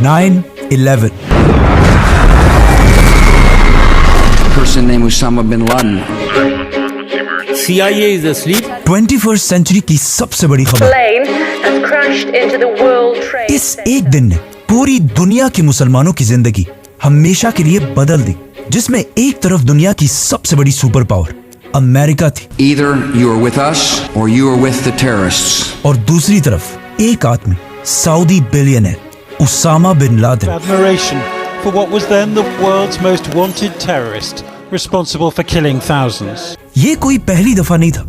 9/11 person named Osama bin Laden. CIA is asleep. 21st century की सबसे बड़ी खबर Plane has crashed into the World Trade इस Center. एक दिन ने पूरी दुनिया के मुसलमानों की जिंदगी हमेशा के लिए बदल दी, जिसमें एक तरफ दुनिया की सबसे बड़ी सुपर पावर अमेरिका थी Either you are with us or you are with the terrorists. और दूसरी तरफ एक आदमी Saudi billionaire Osama bin Laden. Admiration for what was then the world's most wanted terrorist, responsible for killing thousands. ये कोई पहली दफा नहीं था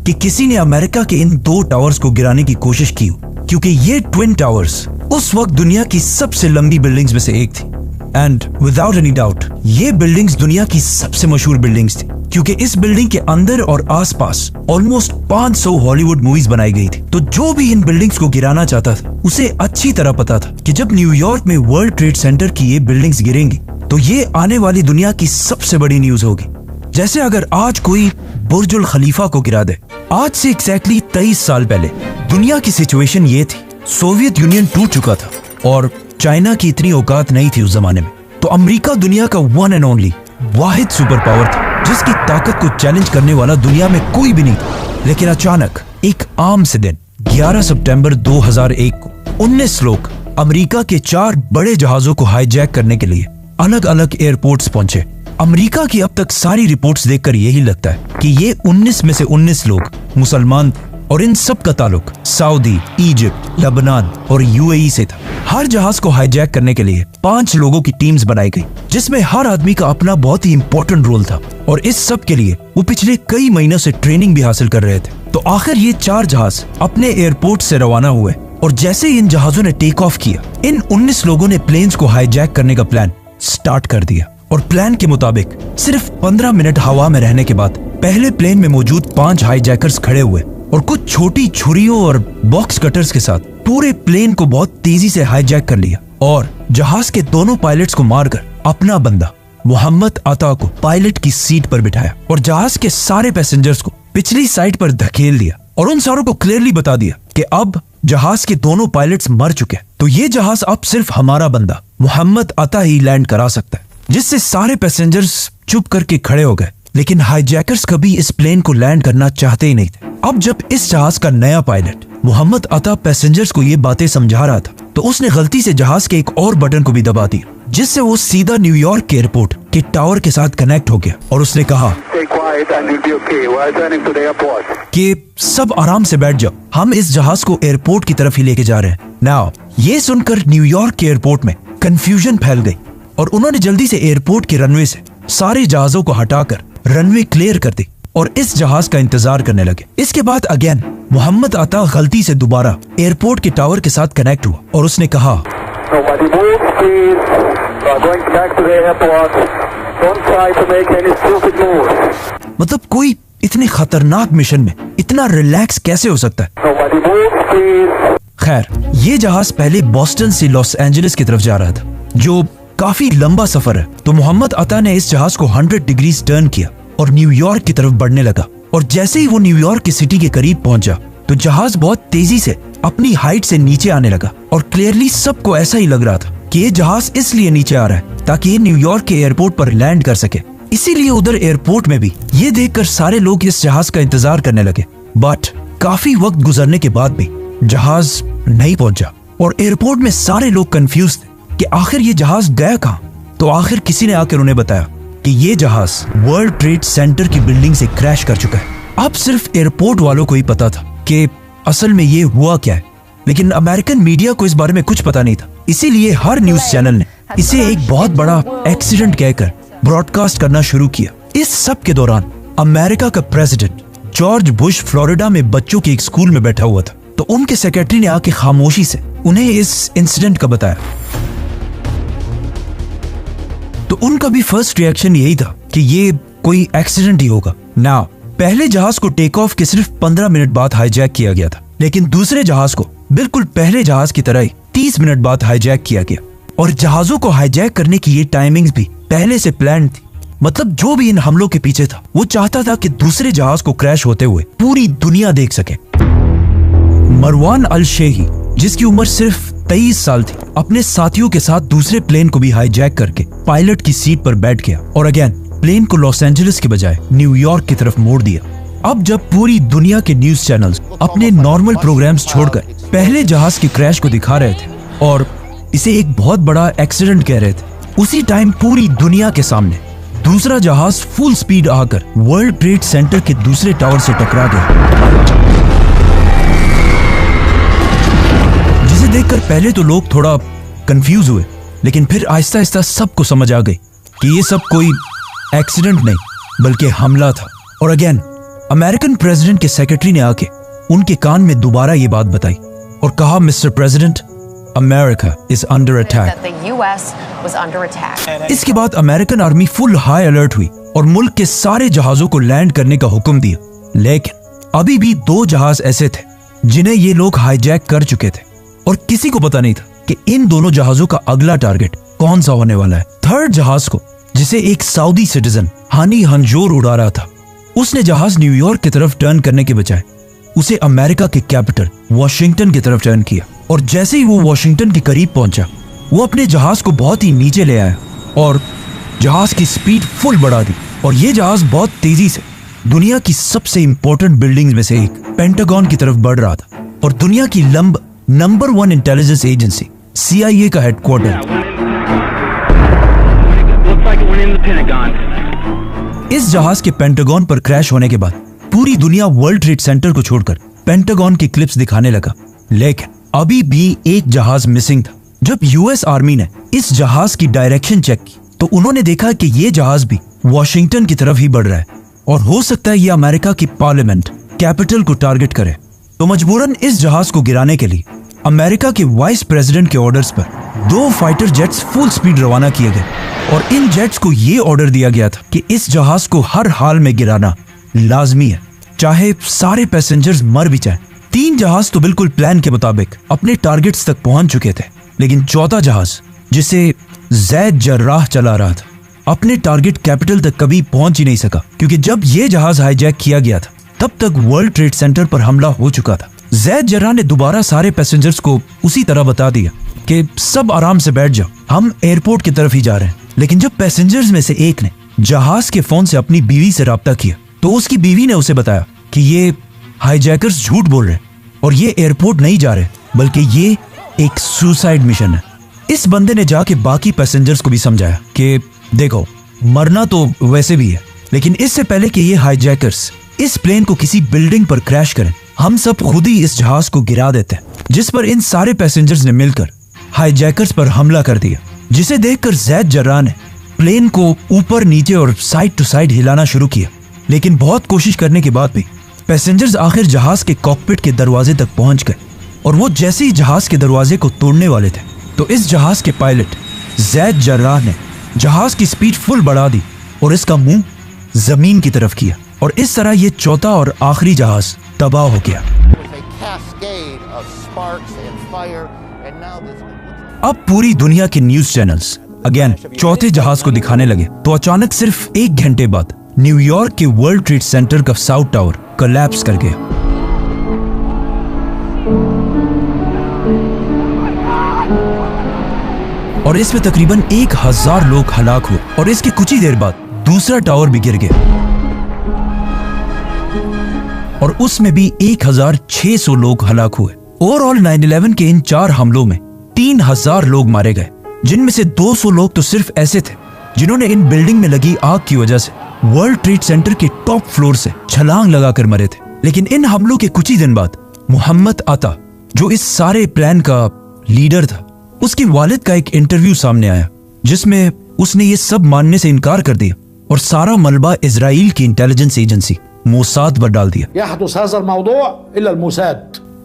कि किसी ने अमेरिका के इन 2 टावर्स को गिराने की कोशिश की हो, क्योंकि ये ट्विन टावर्स उस वक्त दुनिया की सबसे लंबी बिल्डिंग्स में से एक थी। एंड विदाउट एनी डाउट ये बिल्डिंग्स दुनिया की सबसे मशहूर बिल्डिंग्स थी, क्योंकि इस बिल्डिंग के अंदर और आसपास ऑलमोस्ट 500 हॉलीवुड मूवीज बनाई गई थी। तो जो भी इन बिल्डिंग्स को गिराना चाहता था उसे अच्छी तरह पता था कि जब न्यूयॉर्क में वर्ल्ड ट्रेड सेंटर की ये बिल्डिंग्स गिरेंगी तो ये आने वाली दुनिया की सबसे बड़ी न्यूज होगी। जैसे अगर आज कोई बुर्जुल खलीफा को गिरा दे। आज से एग्जैक्टली 23 साल पहले दुनिया की सिचुएशन ये थी, सोवियत यूनियन टूट चुका था और चाइना की इतनी औकात नहीं थी उस जमाने में। तो अमेरिका दुनिया का one and only Wahid super power था जिसकी ताकत को चैलेंज करने वाला दुनिया में कोई भी नहीं था। लेकिन अचानक एक आम से दिन 11 सितंबर 2001 को 19 लोग अमेरिका के 4 बड़े जहाजों को हाईजैक करने के लिए अलग अलग एयरपोर्ट्स पहुंचे। अमेरिका की अब तक सारी रिपोर्ट्स देखकर यही लगता है कि ये 19 में से 19 लोग मुसलमान थे और इन सब का ताल्लुक सऊदी, इजिप्ट, लेबनान और यूएई से था। हर जहाज को हाईजैक करने के लिए 5 लोगों की टीम्स बनाई गई, जिसमें हर आदमी का अपना बहुत ही इंपॉर्टेंट रोल था और इस सब के लिए वो पिछले कई महीनों से ट्रेनिंग भी हासिल कर रहे थे। तो आखिर ये 4 जहाज अपने एयरपोर्ट से रवाना हुए और जैसे ही इन जहाजों ने टेक ऑफ किया, इन 19 लोगों ने प्लेन्स को हाईजैक करने का प्लान स्टार्ट कर दिया। और प्लान के मुताबिक सिर्फ 15 मिनट हवा में रहने के बाद पहले प्लेन में मौजूद 5 हाईजैकर्स खड़े हुए और कुछ छोटी छुरियों और बॉक्स कटर्स के साथ पूरे प्लेन को बहुत तेजी से हाईजैक कर लिया और जहाज के दोनों पायलट्स को मारकर अपना बंदा मोहम्मद अता को पायलट की सीट पर बिठाया और जहाज के सारे पैसेंजर्स को पिछली साइड पर धकेल दिया और उन सारों को क्लियरली बता दिया कि अब जहाज के दोनों पायलट्स मर चुके हैं, तो ये जहाज अब सिर्फ हमारा बंदा मोहम्मद अता ही लैंड करा सकता है। जिससे सारे पैसेंजर्स चुप करके खड़े हो गए, लेकिन हाईजैकर्स कभी इस प्लेन को लैंड करना चाहते ही नहीं थे। अब जब इस जहाज का नया पायलट मोहम्मद अता पैसेंजर्स को ये बातें समझा रहा था तो उसने गलती से जहाज के एक और बटन को भी दबा दिया, जिससे वो सीधा न्यूयॉर्क के एयरपोर्ट के टावर के साथ कनेक्ट हो गया और उसने कहा कि सब आराम से बैठ जाओ, हम इस जहाज को एयरपोर्ट की तरफ ही लेके जा रहे हैं। नाउ ये सुनकर न्यूयॉर्क के एयरपोर्ट में कंफ्यूजन फैल गई और उन्होंने जल्दी से एयरपोर्ट के रनवे से सारे जहाजों को हटाकर रनवे क्लियर कर दी और इस जहाज का इंतजार करने लगे। इसके बाद अगेन मोहम्मद अता गलती से दोबारा एयरपोर्ट के टावर के साथ कनेक्ट हुआ और उसने कहा मतलब कोई इतने खतरनाक मिशन में इतना रिलैक्स कैसे हो सकता है। खैर ये जहाज पहले बोस्टन से लॉस एंजलिस की तरफ जा रहा था, जो काफी लंबा सफर है। तो मोहम्मद अता ने इस जहाज को 100 डिग्रीज टर्न किया और न्यूयॉर्क की तरफ बढ़ने लगा और जैसे ही वो न्यूयॉर्क की सिटी के करीब पहुंचा तो जहाज बहुत तेजी से अपनी हाइट से नीचे आने लगा और क्लियरली सबको ऐसा ही लग रहा था कि ये जहाज इसलिए नीचे आ रहा है ताकि ये न्यूयॉर्क के एयरपोर्ट पर लैंड कर सके। इसीलिए उधर एयरपोर्ट में भी ये देखकर सारे लोग इस जहाज का इंतजार करने लगे। बट काफी वक्त गुजरने के बाद भी जहाज नहीं पहुंचा और एयरपोर्ट में सारे लोग कंफ्यूज थे कि आखिर ये जहाज गया कहाँ। तो आखिर किसी ने आकर उन्हें बताया कि ये जहाज वर्ल्ड ट्रेड सेंटर की बिल्डिंग से क्रैश कर चुका है। अब सिर्फ एयरपोर्ट वालों को ही पता था कि असल में ये हुआ क्या है, लेकिन अमेरिकन मीडिया को इस बारे में कुछ पता नहीं था। इसीलिए हर न्यूज चैनल ने इसे एक बहुत बड़ा एक्सीडेंट कहकर ब्रॉडकास्ट करना शुरू किया। इस सब के दौरान अमेरिका का प्रेसिडेंट जॉर्ज बुश फ्लोरिडा में बच्चों के एक स्कूल में बैठा हुआ था, तो उनके सेक्रेटरी ने आके खामोशी से उन्हें इस इंसिडेंट का बताया। तो उनका भी फर्स्ट रिएक्शन यही था कि ये कोई एक्सीडेंट ही होगा। नाउ पहले जहाज को टेक ऑफ के सिर्फ 15 मिनट बाद हाईजैक किया गया था, लेकिन दूसरे जहाज को बिल्कुल पहले जहाज की तरह ही 30 मिनट बाद हाईजैक किया गया और जहाजों को हाईजैक करने की ये टाइमिंग्स भी पहले से प्लान थी। मतलब जो भी इन हमलों के पीछे था वो चाहता था कि दूसरे जहाज को क्रैश होते हुए पूरी दुनिया देख सके। मरवान अल शेही, जिसकी उम्र सिर्फ 23 साल थी, अपने साथियों के साथ दूसरे प्लेन को भी हाईजैक करके पायलट की सीट पर बैठ गया और अगेन प्लेन को लॉस एंजलिस के बजाय न्यूयॉर्क की तरफ मोड़ दिया। अब जब पूरी दुनिया के न्यूज चैनल्स अपने नॉर्मल प्रोग्राम्स छोड़कर पहले जहाज के क्रैश को दिखा रहे थे और इसे एक बहुत बड़ा एक्सीडेंट कह रहे थे, उसी टाइम पूरी दुनिया के सामने दूसरा जहाज फुल स्पीड आकर वर्ल्ड ट्रेड सेंटर के दूसरे टावर से टकरा गया, जिसे देखकर पहले तो लोग थोड़ा कंफ्यूज हुए, लेकिन फिर आहिस्ता आहिस्ता सबको समझ आ गई कि ये सब कोई एक्सीडेंट नहीं बल्कि हमला था। और अगेन अमेरिकन प्रेसिडेंट के सेक्रेटरी ने आके उनके कान में दोबारा ये बात बताई और कहा, mister president, America is under attack. इसके बाद American army full high alert हुई और मुल्क के सारे जहाजों को लैंड करने का हुक्म दिया, लेकिन अभी भी 2 जहाज ऐसे थे जिन्हें ये लोग हाईजैक कर चुके थे और किसी को पता नहीं था कि इन दोनों जहाजों का अगला टारगेट कौन सा होने वाला है। थर्ड जहाज को, जिसे एक सऊदी सिटीजन हानी हंजोर उड़ा रहा था, उसने जहाज न्यूयॉर्क की तरफ टर्न करने के बजाय उसे अमेरिका के कैपिटल वॉशिंगटन की तरफ टर्न किया और जैसे ही वो वॉशिंगटन के करीब पहुंचा, वो अपने जहाज को बहुत ही नीचे ले आया और जहाज की स्पीड फुल बढ़ा दी और ये जहाज बहुत तेजी से दुनिया की सबसे इंपॉर्टेंट बिल्डिंग्स में से एक पेंटागन की तरफ बढ़ रहा था और दुनिया की नंबर 1 इंटेलिजेंस एजेंसी CIA का हेडक्वार्टर। इस जहाज के पेंटागन पर क्रैश होने के बाद पूरी दुनिया वर्ल्ड ट्रेड सेंटर को छोड़कर पेंटागन की क्लिप्स दिखाने लगा, लेकिन अभी भी एक जहाज मिसिंग था। जब US आर्मी ने इस जहाज की डायरेक्शन चेक की तो उन्होंने देखा कि ये जहाज भी वॉशिंगटन की तरफ ही बढ़ रहा है और हो सकता है ये अमेरिका की पार्लियामेंट कैपिटल को टारगेट करे। तो मजबूरन इस जहाज को गिराने के लिए अमेरिका के वाइस प्रेसिडेंट के ऑर्डर्स पर 2 फाइटर जेट्स फुल स्पीड रवाना किए गए और इन जेट्स को ये ऑर्डर दिया गया था कि इस जहाज को हर हाल में गिराना लाजमी है, चाहे सारे पैसेंजर्स मर भी जाएं। 3 जहाज तो बिल्कुल प्लान के मुताबिक अपने टारगेट्स तक पहुंच चुके थे, लेकिन चौथा जहाज, जिसे ज़ैद जर्राह चला रहा था, अपने टारगेट कैपिटल तक कभी पहुंच ही नहीं सका, क्योंकि जब ये जहाज हाईजैक किया गया था तब तक वर्ल्ड ट्रेड सेंटर पर हमला हो चुका था। ज़ैद जर्राह ने दोबारा सारे पैसेंजर्स को उसी तरह बता दिया कि सब आराम से बैठ जाओ, हम एयरपोर्ट की तरफ ही जा रहे हैं। लेकिन जब पैसेंजर्स में से एक ने जहाज के फोन से अपनी बीवी से राब्ता किया तो उसकी बीवी ने उसे बताया कि ये हाईजैकर्स झूठ बोल रहे हैं और ये एयरपोर्ट नहीं जा रहे, बल्कि ये एक सुसाइड मिशन है। इस बंदे ने जाके बाकी पैसेंजर्स को भी समझाया कि देखो, मरना तो वैसे भी है, लेकिन इससे पहले कि ये हाईजैकर्स इस प्लेन को किसी बिल्डिंग पर क्रैश करें, हम सब खुद ही इस जहाज को गिरा देते हैं। जिस पर इन सारे पैसेंजर्स ने मिलकर हाईजैकर्स पर हमला कर दिया, जिसे देखकर ज़ैद जर्राह ने प्लेन को ऊपर नीचे और साइड टू साइड हिलाना शुरू किया, लेकिन बहुत कोशिश करने के बाद भी पैसेंजर्स आखिर जहाज के कॉकपिट के दरवाजे तक पहुंच गए और वो जैसे ही जहाज के दरवाजे को तोड़ने वाले थे तो इस जहाज के पायलट ज़ैद जर्राह ने जहाज की स्पीड फुल बढ़ा दी और इसका मुंह जमीन की तरफ किया और इस तरह ये चौथा और आखिरी जहाज तबाह हो गया। अब पूरी दुनिया के न्यूज चैनल्स अगेन चौथे जहाज को दिखाने लगे तो अचानक सिर्फ 1 घंटे बाद न्यूयॉर्क के वर्ल्ड ट्रेड सेंटर का साउथ टावर कोलैप्स कर गया। और इसमें तकरीबन 1000 लोग हलाक हुए और इसके कुछ ही देर बाद दूसरा टावर भी गिर गया और उसमें भी 1600 लोग हलाक हुए। ओवरऑल 9/11 के इन 4 हमलों में 3000 लोग मारे गए, जिनमें से 200 लोग तो सिर्फ ऐसे थे जिन्होंने इन बिल्डिंग में लगी आग की वजह से वर्ल्ड ट्रेड सेंटर के टॉप फ्लोर से छलांग लगाकर मरे थे। लेकिन इन हमलों के कुछ ही दिन बाद मोहम्मद अता, जो इस सारे प्लान का लीडर था, उसके वालिद का एक इंटरव्यू सामने आया जिसमें उसने ये सब मानने से इनकार कर दिया और सारा मलबा इजराइल की इंटेलिजेंस एजेंसी मोसाद पर डाल दिया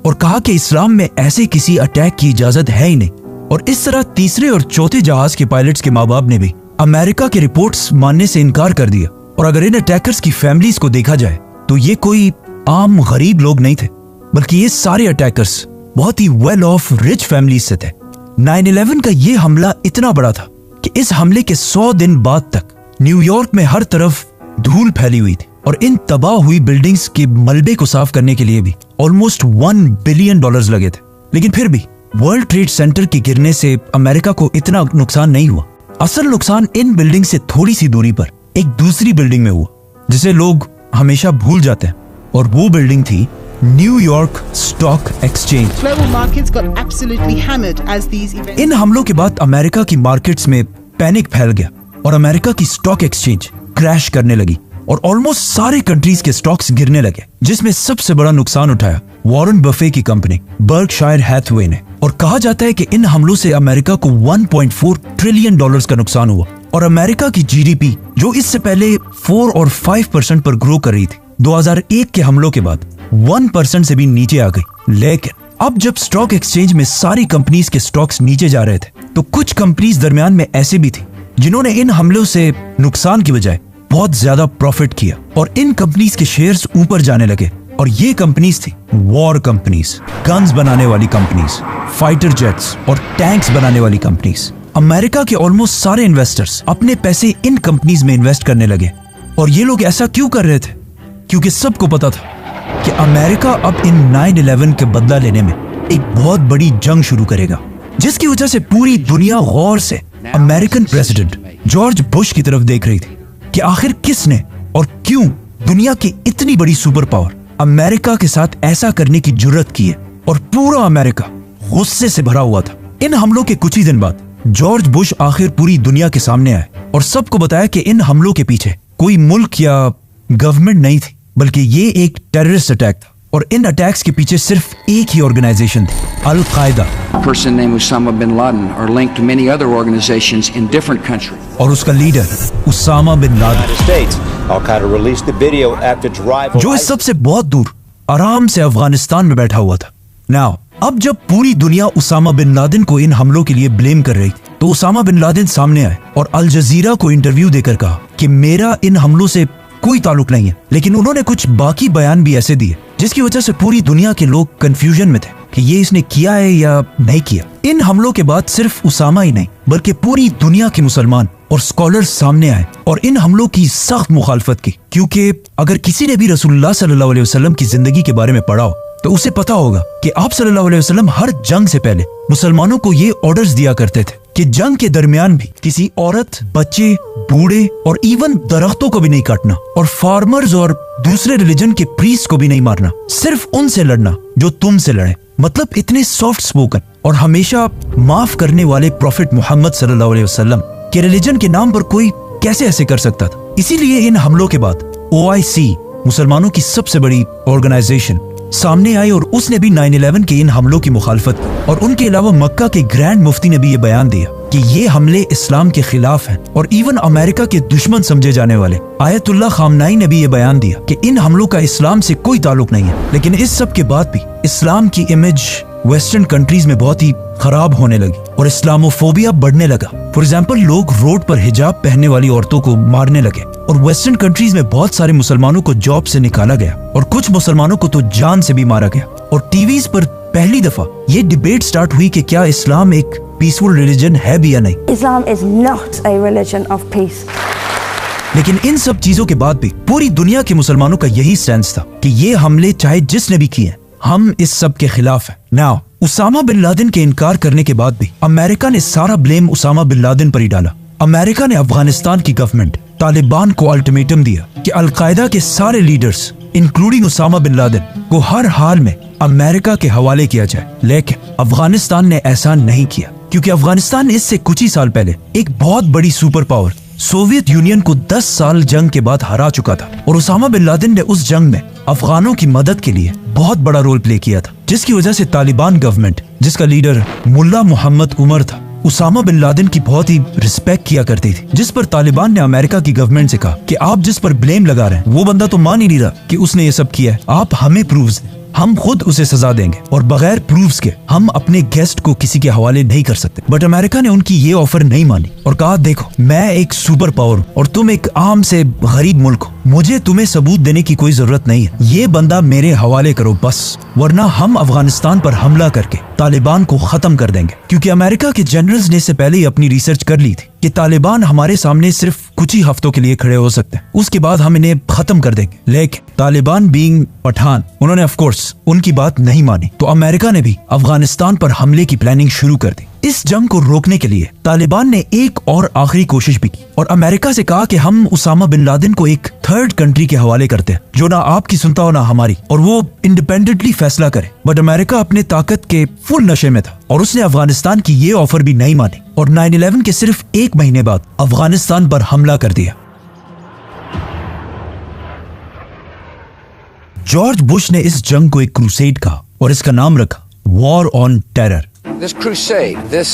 और कहा कि इस्लाम में ऐसे किसी अटैक की इजाजत है ही नहीं। और इस तरह तीसरे और चौथे जहाज के पायलट्स के माँ बाप ने भी अमेरिका के रिपोर्ट्स मानने से इनकार कर दिया। और अगर इन अटैकर्स की फैमिलीज को देखा जाए तो ये कोई आम गरीब लोग नहीं थे, बल्कि ये सारे अटैकर्स बहुत ही वेल ऑफ रिच फैमिलीज से थे। 9/11 का ये हमला इतना बड़ा था कि इस हमले के 100 दिन बाद तक न्यूयॉर्क में हर तरफ धूल फैली हुई थी और इन तबाह हुई बिल्डिंग्स के मलबे को साफ करने के लिए भी ऑलमोस्ट $1 बिलियन लगे थे। लेकिन फिर भी वर्ल्ड ट्रेड सेंटर के गिरने से अमेरिका को इतना नुकसान नहीं हुआ। असल नुकसान इन बिल्डिंग से थोड़ी सी दूरी पर एक दूसरी बिल्डिंग में हुआ जिसे लोग हमेशा भूल जाते हैं, और वो बिल्डिंग थी New York stock exchange. Global markets got absolutely hammered as these events. इन हमलों के बाद अमेरिका की मार्केट्स में पैनिक फैल गया और अमेरिका की स्टॉक एक्सचेंज क्रैश करने लगी और ऑलमोस्ट सारे कंट्रीज के स्टॉक्स गिरने लगे, जिसमें सबसे बड़ा नुकसान उठाया वॉरेन बफे की कंपनी बर्कशायर हैथवे ने। और कहा जाता है कि इन हमलों से अमेरिका को 1.4 ट्रिलियन डॉलर्स का नुकसान हुआ और अमेरिका की जीडीपी जो इससे पहले 4 और 5% पर ग्रो कर रही थी, 2001 के हमलों के बाद 1% से भी नीचे आ गई। लेकिन अब जब स्टॉक एक्सचेंज में सारी कंपनीज के स्टॉक्स नीचे जा रहे थे, तो कुछ कंपनीज दरमियान में ऐसे भी थी जिन्होंने इन हमलों से नुकसान की बजाय बहुत ज्यादा प्रॉफिट किया और इन कंपनीज के शेयर्स ऊपर जाने लगे। और ये कंपनीज थी वॉर कंपनीज, गन्स बनाने वाली कंपनीज, फाइटर जेट्स और टैंक्स बनाने वाली कंपनीज। अमेरिका के ऑलमोस्ट सारे इन्वेस्टर्स अपने पैसे इन कंपनीज में इन्वेस्ट करने लगे। और ये लोग ऐसा क्यों कर रहे थे? क्योंकि सबको पता था कि अमेरिका अब इन 9/11 के बदला लेने में एक बहुत बड़ी जंग शुरू करेगा, जिसकी वजह से पूरी दुनिया गौर से अमेरिकन प्रेसिडेंट जॉर्ज बुश की तरफ देख रही थी कि आखिर किसने और क्यों दुनिया की इतनी बड़ी सुपर पावर अमेरिका के साथ ऐसा करने की जुर्रत की है। और पूरा अमेरिका गुस्से से भरा हुआ था। इन हमलों के कुछ ही दिन बाद जॉर्ज बुश आखिर पूरी दुनिया के सामने आए और सबको बताया कि इन हमलों के पीछे कोई मुल्क या गवर्नमेंट नहीं थी, बल्कि ये एक टेररिस्ट अटैक था। और इन अटैक्स के पीछे सिर्फ एक ही ऑर्गेनाइजेशन थी, अल कायदा। A person named Osama bin Laden are linked to many other organizations in different countries. और उसका leader Osama bin Laden, States. Al-Qaeda released the video after its rival. जो इस सबसे बहुत दूर आराम से अफगानिस्तान में बैठा हुआ था। नाउ अब जब पूरी दुनिया उसामा बिन लादेन को इन हमलों के लिए ब्लेम कर रही थी, तो उसामा बिन लादेन सामने आए और अल जजीरा को इंटरव्यू देकर कहा कि मेरा इन हमलों से कोई ताल्लुक नहीं है। लेकिन उन्होंने कुछ बाकी बयान भी ऐसे दिए जिसकी वजह से पूरी दुनिया के लोग कंफ्यूजन में थे कि ये इसने किया है या नहीं किया। इन हमलों के बाद सिर्फ उसामा ही नहीं बल्कि पूरी दुनिया के मुसलमान और स्कॉलर्स सामने आए और इन हमलों की सख्त मुखालफत की, क्योंकि अगर किसी ने भी रसूलुल्लाह सल्लल्लाहु अलैहि वसल्लम की जिंदगी के बारे में पढ़ा हो तो उसे पता होगा कि आप सल्लल्लाहु अलैहि वसल्लम हर जंग से पहले मुसलमानों को ये ऑर्डर्स दिया करते थे कि जंग के दरमियान भी किसी औरत, बच्चे, बूढ़े और इवन दरख्तों को भी नहीं काटना और फार्मर्स और दूसरे रिलीजन के प्रीस्ट को भी नहीं मारना, सिर्फ उनसे लड़ना जो तुमसे लड़े। मतलब इतने सॉफ्ट स्पोकन और हमेशा माफ करने वाले प्रॉफिट मोहम्मद सल्लल्लाहु अलैहि वसल्लम के रिलीजन के नाम पर कोई कैसे ऐसे कर सकता था? इसीलिए इन हमलों के बाद OIC, मुसलमानों की सबसे बड़ी ऑर्गेनाइजेशन, सामने आई और उसने भी 9/11 के इन हमलों की मुखालफत की। और उनके अलावा मक्का के ग्रैंड मुफ्ती ने भी ये बयान दिया कि ये हमले इस्लाम के खिलाफ हैं। और इवन अमेरिका के दुश्मन समझे जाने वाले आयतुल्लाह खामनाई ने भी ये बयान दिया कि इन हमलों का इस्लाम से कोई ताल्लुक नहीं है। लेकिन इस सब के बाद भी इस्लाम की इमेज वेस्टर्न कंट्रीज में बहुत ही खराब होने लगी और इस्लामोफोबिया बढ़ने लगा। फॉर एग्जाम्पल, लोग रोड पर हिजाब पहनने वाली औरतों को मारने लगे और वेस्टर्न कंट्रीज में बहुत सारे मुसलमानों को जॉब से निकाला गया और कुछ मुसलमानों को तो जान से भी मारा गया। और टीवीज पर पहली दफा ये डिबेट स्टार्ट हुई कि क्या इस्लाम एक पीसफुल रिलीजन है भी या नहीं। Islam is not a religion of peace. लेकिन इन सब चीजों के बाद भी पूरी दुनिया के मुसलमानों का यही स्टैंड था कि ये हमले चाहे जिसने भी किए, हम इस सब के खिलाफ हैं। नाउ उसामा बिन लादेन के इनकार करने के बाद भी अमेरिका ने सारा ब्लेम उसामा बिन लादेन पर ही डाला। अमेरिका ने अफगानिस्तान की गवर्नमेंट तालिबान को अल्टीमेटम दिया कि अलकायदा के सारे leaders including Osama bin Laden को हर हाल में अमेरिका के हवाले किया जाए। लेकिन अफगानिस्तान ने ऐसा नहीं किया, क्योंकि अफगानिस्तान इससे कुछ ही साल पहले एक बहुत बड़ी सुपर पावर सोवियत यूनियन को 10 साल जंग के बाद हरा चुका था। और उसामा बिन लादेन ने उस जंग में अफगानों की मदद के लिए बहुत बड़ा रोल प्ले किया था, जिसकी वजह से तालिबान गवर्नमेंट, जिसका लीडर मुल्ला मोहम्मद उमर था, उसामा बिन लादेन की बहुत ही रिस्पेक्ट किया करती थी। जिस पर तालिबान ने अमेरिका की गवर्नमेंट से कहा कि आप जिस पर ब्लेम लगा रहे हैं वो बंदा तो मान ही नहीं रहा कि उसने ये सब किया है, आप हमें प्रूफ्स दें, हम खुद उसे सजा देंगे और बगैर प्रूफ्स के हम अपने गेस्ट को किसी के हवाले नहीं कर सकते। बट अमेरिका ने उनकी ये ऑफर नहीं मानी और कहा, देखो मैं एक सुपर पावर हूं और तुम एक आम से गरीब मुल्क हो, मुझे तुम्हें सबूत देने की कोई जरूरत नहीं है, ये बंदा मेरे हवाले करो बस, वरना हम अफगानिस्तान पर हमला करके तालिबान को खत्म कर देंगे। क्योंकि अमेरिका के जनरल्स ने इससे पहले ही अपनी रिसर्च कर ली थी कि तालिबान हमारे सामने सिर्फ कुछ ही हफ्तों के लिए खड़े हो सकते हैं, उसके बाद हम इन्हें खत्म कर देंगे। लेकिन तालिबान बीइंग पठान, उन्होंने ऑफ कोर्स उनकी बात नहीं मानी, तो अमेरिका ने भी अफगानिस्तान पर हमले की प्लानिंग शुरू कर दी। इस जंग को रोकने के लिए तालिबान ने एक और आखिरी कोशिश भी की और अमेरिका से कहा कि हम उसामा बिन लादेन को एक थर्ड कंट्री के हवाले करते हैं जो ना आपकी सुनता हो ना हमारी, और वो इंडिपेंडेंटली फैसला करे। बट अमेरिका अपने ताकत के फुल नशे में था और उसने अफगानिस्तान की ये ऑफर भी नहीं मानी और 9/11 के सिर्फ एक महीने बाद अफगानिस्तान पर हमला कर दिया। जॉर्ज बुश ने इस जंग को एक क्रूसेड कहा और इसका नाम रखा war on terror. This crusade, this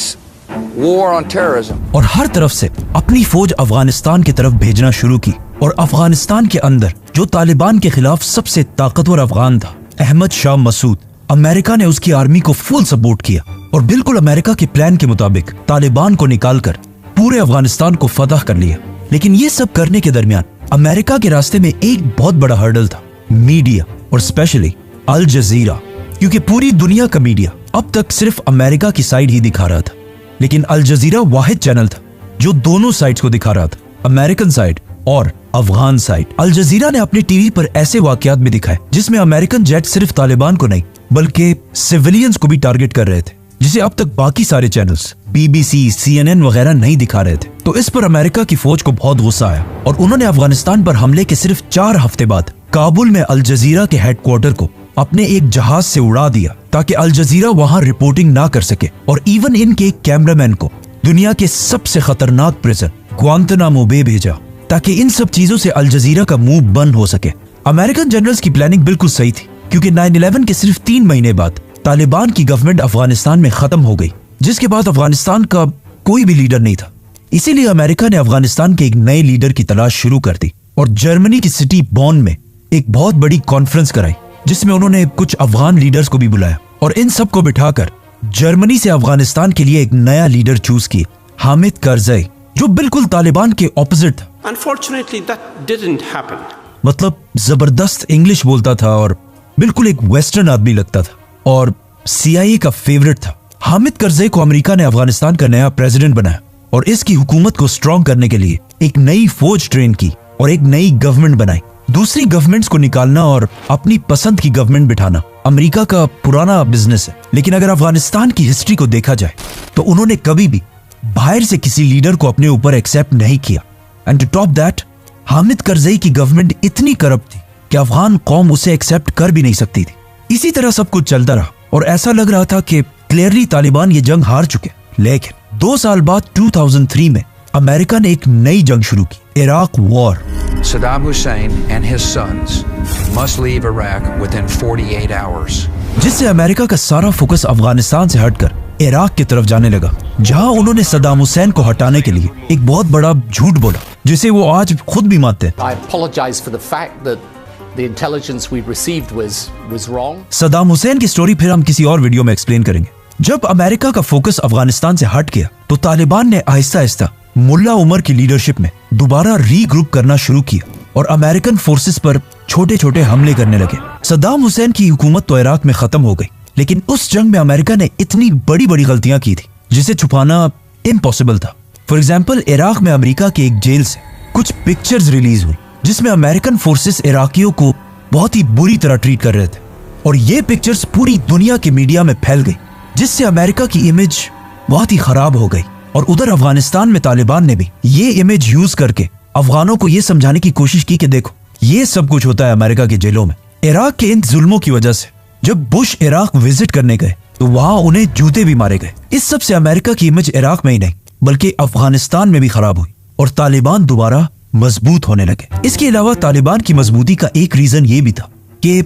war on terrorism, और हर तरफ से अपनी फौज अफगानिस्तान की तरफ भेजना शुरू की और अफगानिस्तान के अंदर जो तालिबान के खिलाफ सबसे ताकतवर अफगान था, अहमद शाह मसूद, अमेरिका ने उसकी आर्मी को फुल सपोर्ट किया और बिल्कुल अमेरिका के प्लान के मुताबिक तालिबान को निकालकर पूरे अफगानिस्तान को फतह कर लिया। लेकिन ये सब करने के दरमियान अमेरिका के रास्ते में एक बहुत बड़ा हर्डल था, मीडिया और स्पेशली अल जजीरा, क्योंकि पूरी दुनिया का मीडिया अब तक सिर्फ अमेरिका की साइड ही दिखा रहा था, लेकिन अल जजीरा वाहिद चैनल था जो दोनों साइड्स को दिखा रहा था, अमेरिकन साइड और अफगान साइड। अल जजीरा ने अपने टीवी पर ऐसे वाकयात भी दिखाए जिसमें अमेरिकन जेट सिर्फ तालिबान को नहीं बल्कि सिविलियंस को भी टारगेट कर रहे थे, जिसे अब तक बाकी सारे चैनल्स BBC, CNN वगैरह नहीं दिखा रहे थे। तो इस पर अमेरिका की फौज को बहुत गुस्सा आया और उन्होंने अफगानिस्तान पर हमले के सिर्फ 4 हफ्ते बाद काबुल में अल जजीरा के हेडक्वार्टर को अपने एक जहाज से उड़ा दिया ताकि अल जजीरा वहां रिपोर्टिंग ना कर सके, और इवन इनके एक कैमरामैन को दुनिया के सबसे खतरनाक प्रिजन ग्वांतनामो बे भेजा ताकि इन सब चीजों से अल जजीरा का मुंह बंद हो सके। अमेरिकन जनरल्स की प्लानिंग बिल्कुल सही थी क्योंकि 9/11 के सिर्फ 3 महीने बाद तालिबान की गवर्नमेंट अफगानिस्तान में खत्म हो गई, जिसके बाद अफगानिस्तान का कोई भी लीडर नहीं था। इसीलिए अमेरिका ने अफगानिस्तान के एक नए लीडर की तलाश शुरू कर दी और जर्मनी की सिटी बॉन में एक बहुत बड़ी कॉन्फ्रेंस कराई जिसमें उन्होंने कुछ अफगान लीडर्स को भी बुलाया और इन सब को बिठाकर जर्मनी से अफगानिस्तान के लिए एक नया लीडर चूज किया, हामिद करजई, जो बिल्कुल तालिबान के ऑपोजिट था। Unfortunately, that didn't happen. मतलब जबरदस्त इंग्लिश बोलता था और बिल्कुल एक वेस्टर्न आदमी लगता था और CIA का फेवरेट था। हामिद करजई को अमेरिका ने अफगानिस्तान का नया प्रेसिडेंट बनाया और इसकी हुकूमत को स्ट्रॉन्ग करने के लिए एक नई फौज ट्रेन की और एक नई गवर्नमेंट बनाई। दूसरी गवर्नमेंट्स को निकालना और अपनी पसंद की गवर्नमेंट बिठाना अमेरिका का पुराना बिजनेस है, लेकिन अगर अफगानिस्तान की हिस्ट्री को देखा जाए तो उन्होंने कभी भी बाहर से किसी लीडर को अपने ऊपर एक्सेप्ट नहीं किया। And to top that, Hamid Karzai की गवर्नमेंट इतनी करप्ट थी कि अफगान कौम उसे एक्सेप्ट कर भी नहीं सकती थी। इसी तरह सब कुछ चलता रहा और ऐसा लग रहा था कि क्लियरली तालिबान ये जंग हार चुके। लेकिन 2 साल बाद 2003 में अमेरिका ने एक नई जंग शुरू की, Iraq war. Saddam Hussein and his sons must leave Iraq within 48 hours. जिससे अमेरिका का सारा फोकस अफगानिस्तान से हटकर इराक की तरफ जाने लगा, जहां उन्होंने सद्दाम हुसैन को हटाने के लिए एक बहुत बड़ा झूठ बोला जिसे वो आज खुद भी मानते हैं। I apologize for the fact that the intelligence we received was wrong. Saddam Hussain की स्टोरी फिर हम किसी और वीडियो में एक्सप्लेन करेंगे। जब अमेरिका का फोकस अफगानिस्तान से हट गया तो तालिबान ने आहिस्ता आहिस्ता मुल्ला उमर की लीडरशिप में दोबारा रीग्रुप करना शुरू किया और अमेरिकन फोर्सेस पर छोटे छोटे हमले करने लगे। सद्दाम हुसैन की हुकूमत तो इराक में खत्म हो गई, लेकिन उस जंग में अमेरिका ने इतनी बड़ी बड़ी गलतियां की थी जिसे छुपाना इम्पॉसिबल था। फॉर एग्जाम्पल, इराक में अमेरिका के एक जेल से कुछ पिक्चर्स रिलीज हुई जिसमें अमेरिकन फोर्सेस इराकियों को बहुत ही बुरी तरह ट्रीट कर रहे थे और ये पिक्चर्स पूरी दुनिया के मीडिया में फैल गई, जिससे अमेरिका की इमेज बहुत ही खराब हो गई। और उधर अफगानिस्तान में तालिबान ने भी ये इमेज यूज करके अफगानों को ये समझाने की कोशिश की कि देखो ये सब कुछ होता है अमेरिका के जेलों में। इराक के इन जुल्मों की वजह से जब बुश इराक विजिट करने गए तो वहां उन्हें जूते भी मारे गए। इस सब से अमेरिका की इमेज इराक में ही नहीं बल्कि अफगानिस्तान में भी खराब हुई और तालिबान दोबारा मजबूत होने लगे। इसके अलावा तालिबान की मजबूती का एक रीजन ये भी था कि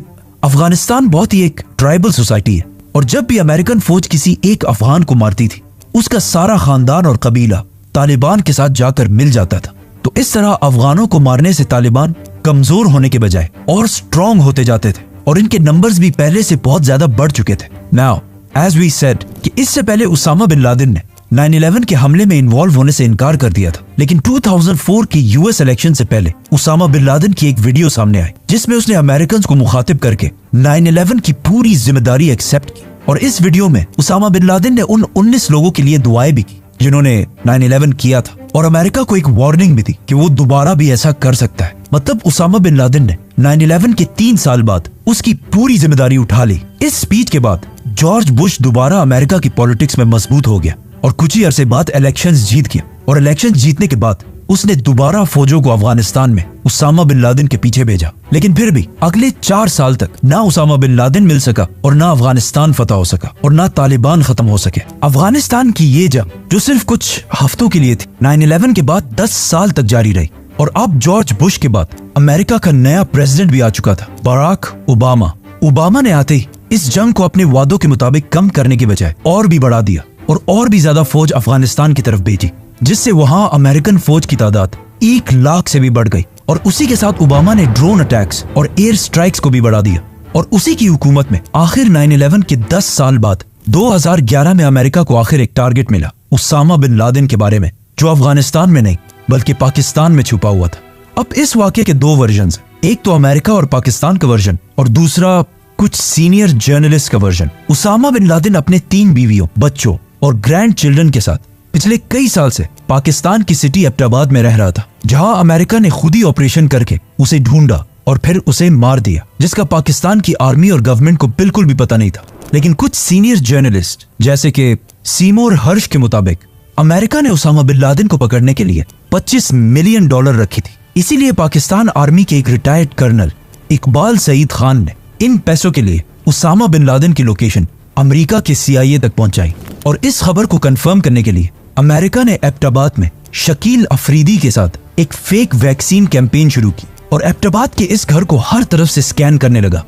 अफगानिस्तान बहुत ही एक ट्राइबल सोसाइटी है और जब भी अमेरिकन फौज किसी एक अफगान को मारती थी उसका सारा खानदान और कबीला तालिबान के साथ जाकर मिल जाता था। तो इस तरह अफगानों को मारने से तालिबान कमजोर होने के बजाय और स्ट्रॉन्ग होते जाते थे और इनके नंबर्स भी पहले से बहुत ज्यादा बढ़ चुके थे। नाउ एज वी सेड कि इससे पहले उसामा बिन लादेन ने 9/11 के हमले में इन्वॉल्व होने से इनकार कर दिया था, लेकिन 2004 के US इलेक्शन से पहले उसामा बिन लादेन की एक वीडियो सामने आई जिसमें उसने अमेरिकन को मुखातिब करके 9/11 की पूरी जिम्मेदारी एक्सेप्ट की और इस वीडियो में उसामा बिन लादेन ने उन 19 लोगों के लिए दुआएं भी की जिन्होंने 9/11 किया था और अमेरिका को एक वार्निंग भी दी कि वो दोबारा भी ऐसा कर सकता है। मतलब उसामा बिन लादेन ने 9/11 के 3 साल बाद उसकी पूरी जिम्मेदारी उठा ली। इस स्पीच के बाद जॉर्ज बुश दोबारा अमेरिका की पॉलिटिक्स में मजबूत हो गया और कुछ ही अरसे बाद इलेक्शंस जीत गया। और इलेक्शन जीतने के बाद उसने दोबारा फौजों को अफगानिस्तान में उसामा बिन लादेन के पीछे भेजा। लेकिन फिर भी अगले 4 साल तक ना उसामा बिन लादेन मिल सका और ना अफगानिस्तान फतह हो सका और ना तालिबान खत्म हो सके। अफगानिस्तान की ये जंग जो सिर्फ कुछ हफ्तों के लिए थी, 9/11 के बाद 10 साल तक जारी रही। और अब जॉर्ज बुश के बाद अमेरिका का नया प्रेसिडेंट भी आ चुका था, बराक ओबामा। ओबामा ने आते ही इस जंग को अपने वादों के मुताबिक कम करने की बजाय और भी बढ़ा दिया और भी ज्यादा फौज अफगानिस्तान की तरफ भेजी, जिससे वहां अमेरिकन फौज की तादाद 1 लाख से भी बढ़ गई। और उसी के साथ ओबामा ने ड्रोन अटैक्स और एयर स्ट्राइक्स को भी बढ़ा दिया। और उसी की हुकूमत में आखिर 9/11 के 10 साल बाद 2011 में अमेरिका को आखिर एक टारगेट मिला उसामा बिन लादेन के बारे में, जो अफगानिस्तान में नहीं बल्कि पाकिस्तान में छुपा हुआ था। अब इस वाकये के 2 वर्जन, एक तो अमेरिका और पाकिस्तान का वर्जन और दूसरा कुछ सीनियर जर्नलिस्ट का वर्जन। उसामा बिन लादेन अपने 3 बीवियों, बच्चों और ग्रैंड चिल्ड्रन के साथ पिछले कई साल से पाकिस्तान की सिटी एबटाबाद में रह रहा था, जहां अमेरिका ने खुद ही ऑपरेशन करके उसे ढूंढा और फिर उसे मार दिया, जिसका पाकिस्तान की आर्मी और गवर्नमेंट को बिल्कुल भी पता नहीं था। लेकिन कुछ सीनियर जर्नलिस्ट जैसे कि सीमोर हर्ष के मुताबिक अमेरिका ने उसामा बिन लादेन को पकड़ने के लिए $25 मिलियन रखी थी। इसीलिए पाकिस्तान आर्मी के एक रिटायर्ड कर्नल इकबाल सईद खान ने इन पैसों के लिए उसामा बिन लादेन की लोकेशन अमेरिका के CIA तक पहुंचाई। और इस खबर को कंफर्म करने के लिए अमेरिका ने एबटाबाद में शकील अफरीदी के साथ एक फेक वैक्सीन कैंपेन शुरू की और एबटाबाद के इस घर को हर तरफ से स्कैन करने लगा।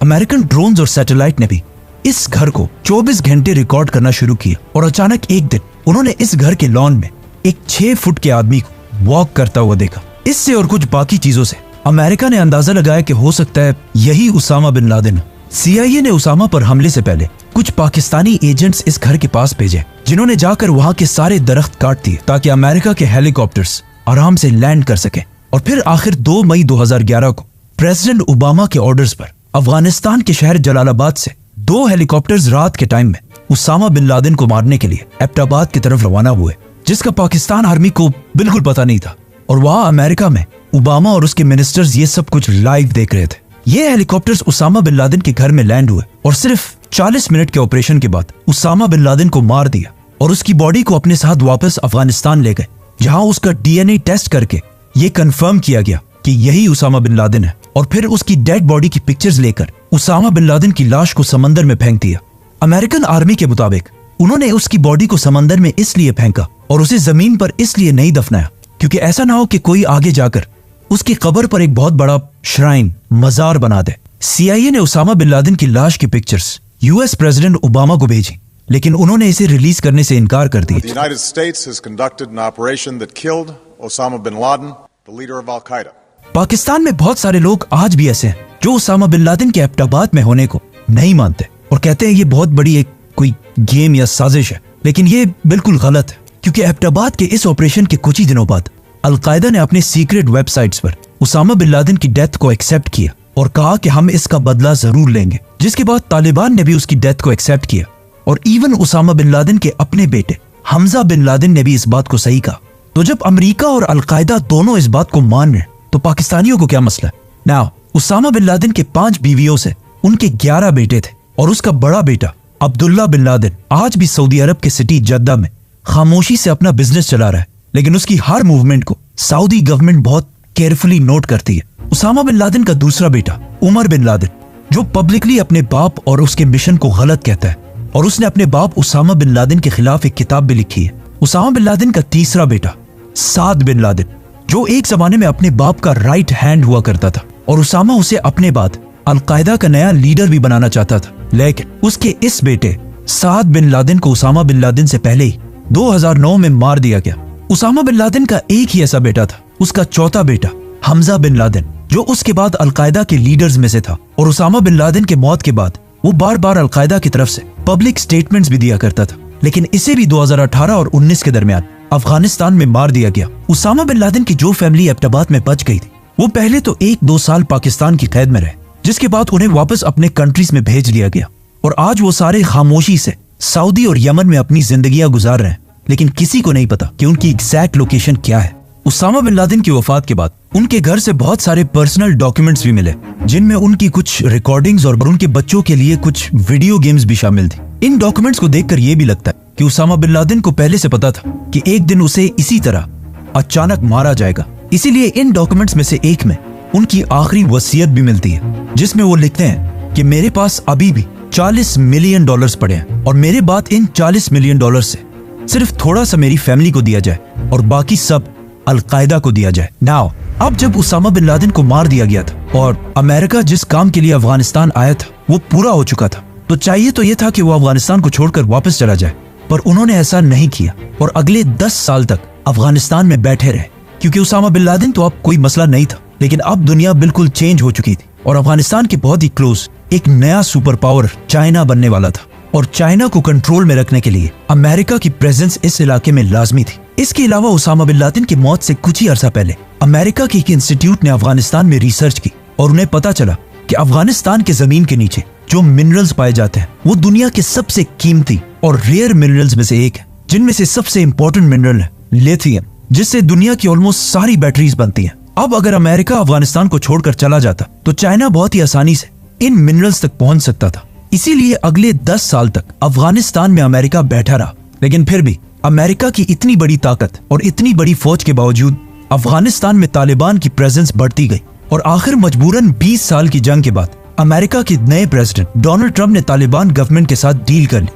अमेरिकन ड्रोन्स और सैटेलाइट ने भी इस घर को 24 घंटे रिकॉर्ड करना शुरू किया। और अचानक एक दिन उन्होंने इस घर के लॉन में एक 6 फुट के आदमी को वॉक करता हुआ देखा। इससे और कुछ बाकी चीजों से अमेरिका ने अंदाजा लगाया कि हो सकता है यही उसामा बिन लादेन। CIA ने उसामा पर हमले से पहले कुछ पाकिस्तानी एजेंट्स इस घर के पास भेजे, जिन्होंने जाकर वहां के सारे दरख्त काट दिए ताकि अमेरिका के हेलीकॉप्टर्स आराम से लैंड कर सके। और फिर आखिर 2 मई 2011 को प्रेसिडेंट ओबामा के ऑर्डर्स पर अफगानिस्तान के शहर जलालाबाद से 2 हेलीकॉप्टर्स रात के टाइम में उसामा बिन लादेन को मारने के लिए एबटाबाद की तरफ रवाना हुए, जिसका पाकिस्तान आर्मी को बिल्कुल पता नहीं था। और वहां अमेरिका में ओबामा और उसके मिनिस्टर्स ये सब कुछ लाइव देख रहे थे। ये हेलीकॉप्टर्स उसामा बिन लादेन के घर में लैंड हुए और सिर्फ 40 मिनट के ऑपरेशन के बाद उसामा बिन लादेन को मार दिया और उसकी बॉडी को अपने साथ वापस अफगानिस्तान ले गए, जहां उसका DNA टेस्ट करके ये कंफर्म किया गया कि यही उसामा बिन लादेन है। और फिर उसकी डेड बॉडी की पिक्चर्स लेकर उसामा बिन लादेन की लाश को समंदर में फेंक दिया। अमेरिकन आर्मी के मुताबिक उन्होंने उसकी बॉडी को समंदर में इसलिए फेंका और उसे जमीन पर इसलिए नहीं दफनाया क्योंकि ऐसा ना हो कि कोई आगे जाकर उसकी कब्र पर एक बहुत बड़ा श्राइन, मजार बना दे। CIA ने उसामा बिन लादेन की लाश की पिक्चर्स US प्रेसिडेंट ओबामा को भेजी, लेकिन उन्होंने इसे रिलीज करने से इनकार कर दिया। The United States has conducted an operation that killed Osama bin Laden, the leader of Al-Qaeda. Pakistan में बहुत सारे लोग आज भी ऐसे हैं जो उसामा बिन लादेन के एबटाबाद में होने को नहीं मानते और कहते हैं ये बहुत बड़ी एक कोई गेम या साजिश है। लेकिन ये बिल्कुल गलत है, क्योंकि एबटाबाद के इस ऑपरेशन के कुछ ही दिनों बाद अल-कायदा ने अपने सीक्रेट वेबसाइट्स पर उसामा बिन लादेन की डेथ को एक्सेप्ट किया और कहा कि हम इसका बदला जरूर लेंगे, जिसके बाद तालिबान ने भी उसकी डेथ को एक्सेप्ट किया। और इवन उसामा बिन लादेन के अपने बेटे हमजा बिन लादेन ने भी इस बात को सही कहा। तो जब अमेरिका और अल-कायदा दोनों इस बात को मान रहे तो पाकिस्तानियों को क्या मसला है? नाउ उसामा बिन लादेन के 5 बीवियों से उनके 11 बेटे थे और उसका बड़ा बेटा अब्दुल्ला बिन लादेन आज भी सऊदी अरब के सिटी जद्दा में खामोशी से अपना बिजनेस चला रहा है, लेकिन उसकी हर मूवमेंट को सऊदी गवर्नमेंट बहुत केयरफुली नोट करती है। उसामा बिन लादेन का दूसरा बेटा उमर बिन लादेन, जो पब्लिकली अपने बाप और उसके मिशन को गलत कहता है, और उसने अपने बाप उसामा बिन लादेन के खिलाफ एक किताब भी लिखी है। उसामा बिन लादेन का तीसरा बेटा साद बिन लादेन, जो एक जमाने में अपने बाप का राइट हैंड हुआ करता था और उसामा उसे अपने बाद अल-कायदा का नया लीडर भी बनाना चाहता था। लेकिन उसके इस बेटे साद बिन लादेन को उसामा बिन लादेन से पहले ही 2009 में मार दिया गया। उसामा बिन लादेन का एक ही ऐसा बेटा था, उसका चौथा बेटा हमजा बिन लादेन, जो उसके बाद अल-कायदा के लीडर्स में से था। और उसामा बिन लादेन के मौत के बाद वो बार बार अल-कायदा की तरफ से पब्लिक स्टेटमेंट्स भी दिया करता था, लेकिन इसे भी 2018 और 19 के दरमियान अफगानिस्तान में मार दिया गया। उसामा बिन लादेन की जो फैमिली एबटाबाद में बच गई थी, वो पहले तो 1-2 साल पाकिस्तान की कैद में रहे, जिसके बाद उन्हें वापस अपने कंट्रीज में भेज लिया गया और आज वो सारे खामोशी से सऊदी और यमन में अपनी जिंदगियां गुजार रहे हैं। लेकिन किसी को नहीं पता कि उनकी एग्जैक्ट लोकेशन क्या है। उसामा बिन लादेन की वफात के बाद उनके घर से बहुत सारे पर्सनल डॉक्यूमेंट्स भी मिले, जिनमें उनकी कुछ रिकॉर्डिंग्स और उनके बच्चों के लिए कुछ वीडियो गेम्स भी शामिल थी। इन डॉक्यूमेंट्स को देखकर यह भी लगता है कि उसामा बिन लादेन को पहले से पता था कि एक दिन उसे इसी तरह अचानक मारा जाएगा। इसीलिए इन डॉक्यूमेंट्स में से एक में उनकी आखिरी वसीयत भी मिलती है, जिसमें वो लिखते हैं कि मेरे पास अभी भी $40 मिलियन पड़े हैं और मेरे बाद इन $40 मिलियन से सिर्फ थोड़ा सा मेरी फैमिली को दिया जाए और बाकी सब अल-कायदा को दिया जाए। नाउ अब जब उसामा बिन लादेन को मार दिया गया था और अमेरिका जिस काम के लिए अफगानिस्तान आया था वो पूरा हो चुका था, तो चाहिए तो ये था कि वो अफगानिस्तान को छोड़कर वापस चला जाए, पर उन्होंने ऐसा नहीं किया और अगले 10 साल तक अफगानिस्तान में बैठे रहे। क्योंकि उसामा बिन लादेन तो अब कोई मसला नहीं था, लेकिन अब दुनिया बिल्कुल चेंज हो चुकी थी और अफगानिस्तान के बहुत ही क्लोज एक नया सुपर पावर चाइना बनने वाला था और चाइना को कंट्रोल में रखने के लिए अमेरिका की प्रेजेंस इस इलाके में लाजमी थी। इसके अलावा उसामा बिन लादेन की मौत से कुछ ही अरसा पहले अमेरिका के एक इंस्टीट्यूट ने अफगानिस्तान में रिसर्च की और उन्हें पता चला कि अफगानिस्तान के जमीन के नीचे जो मिनरल्स पाए जाते हैं वो दुनिया के सबसे कीमती और रेयर मिनरल्स में से एक है, जिनमें से सबसे इंपॉर्टेंट मिनरल है लिथियम, जिससे दुनिया की ऑलमोस्ट सारी बैटरीज बनती हैं। अब अगर अमेरिका अफगानिस्तान को छोड़कर चला जाता तो चाइना बहुत ही आसानी से इन मिनरल्स तक पहुंच सकता था। इसीलिए अगले 10 साल तक अफगानिस्तान में अमेरिका बैठा रहा, लेकिन फिर भी अमेरिका की इतनी बड़ी ताकत और इतनी बड़ी फौज के बावजूद अफगानिस्तान में तालिबान की प्रेजेंस बढ़ती गई और आखिर मजबूरन 20 साल की जंग के बाद अमेरिका के नए प्रेसिडेंट डोनाल्ड ट्रंप ने तालिबान गवर्नमेंट के साथ डील कर ली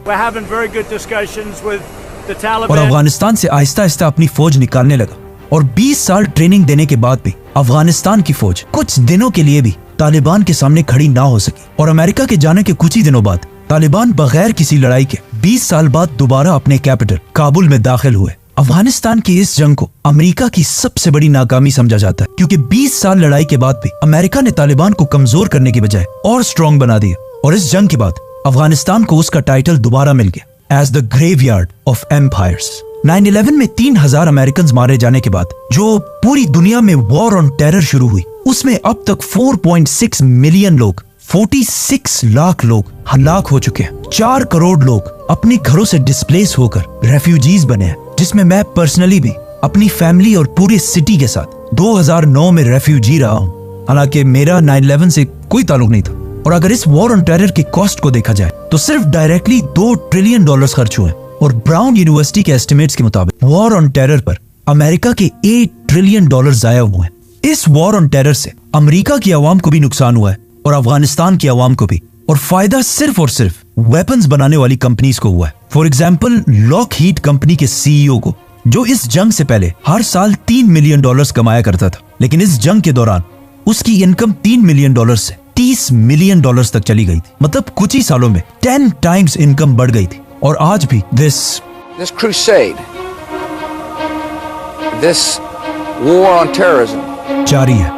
और अफगानिस्तान से आहिस्ता आहिस्ता अपनी फौज निकालने लगा। और 20 साल ट्रेनिंग देने के बाद भी अफगानिस्तान की फौज कुछ दिनों के लिए भी तालिबान के सामने खड़ी ना हो सकी और अमेरिका के जाने के कुछ ही दिनों बाद तालिबान बगैर किसी लड़ाई के 20 साल बाद दोबारा अपने कैपिटल काबुल में दाखिल हुए। अफगानिस्तान की इस जंग को अमेरिका की सबसे बड़ी नाकामी समझा जाता है, क्योंकि 20 साल लड़ाई के बाद भी अमेरिका ने तालिबान को कमजोर करने की बजाय और स्ट्रॉन्ग बना दिया और इस जंग के बाद अफगानिस्तान को उसका टाइटल दोबारा मिल गया as the graveyard of empires. 9/11 में 3000 अमेरिकन मारे जाने के बाद जो पूरी दुनिया में वॉर ऑन टेरर शुरू हुई, उसमें अब तक 4.6 मिलियन लोग 46 लाख लोग हलाक हो चुके हैं। 4 करोड़ लोग अपने घरों से डिस्प्लेस होकर रेफ्यूजीज बने हैं, जिसमें मैं पर्सनली भी अपनी फैमिली और पूरे सिटी के साथ 2009 में रेफ्यूजी रहा हूँ। हालांकि मेरा 9/11 से कोई ताल्लुक नहीं था और अगर इस वॉर ऑन टेरर की कॉस्ट को देखा जाए तो सिर्फ डायरेक्टली $2 ट्रिलियन खर्च हुए और ब्राउन यूनिवर्सिटी के एस्टिमेट्स के मुताबिक वॉर ऑन टेरर पर अमेरिका के $8 ट्रिलियन जाया हुए हैं। इस वॉर ऑन टेरर से अमेरिका की आवाम को भी नुकसान हुआ है और अफगानिस्तान की आवाम को भी, और फायदा सिर्फ और सिर्फ वेपन्स बनाने वाली कंपनीज को हुआ है। फॉर एग्जाम्पल लॉकहीड कंपनी के सीईओ को, जो इस जंग से पहले हर साल $3 मिलियन कमाया करता था, लेकिन इस जंग के दौरान उसकी इनकम $3 मिलियन से $30 मिलियन तक चली गई थी। मतलब कुछ ही सालों में 10 टाइम्स इनकम बढ़ गई थी। और आज भी this crusade, this war on terrorism जारी है।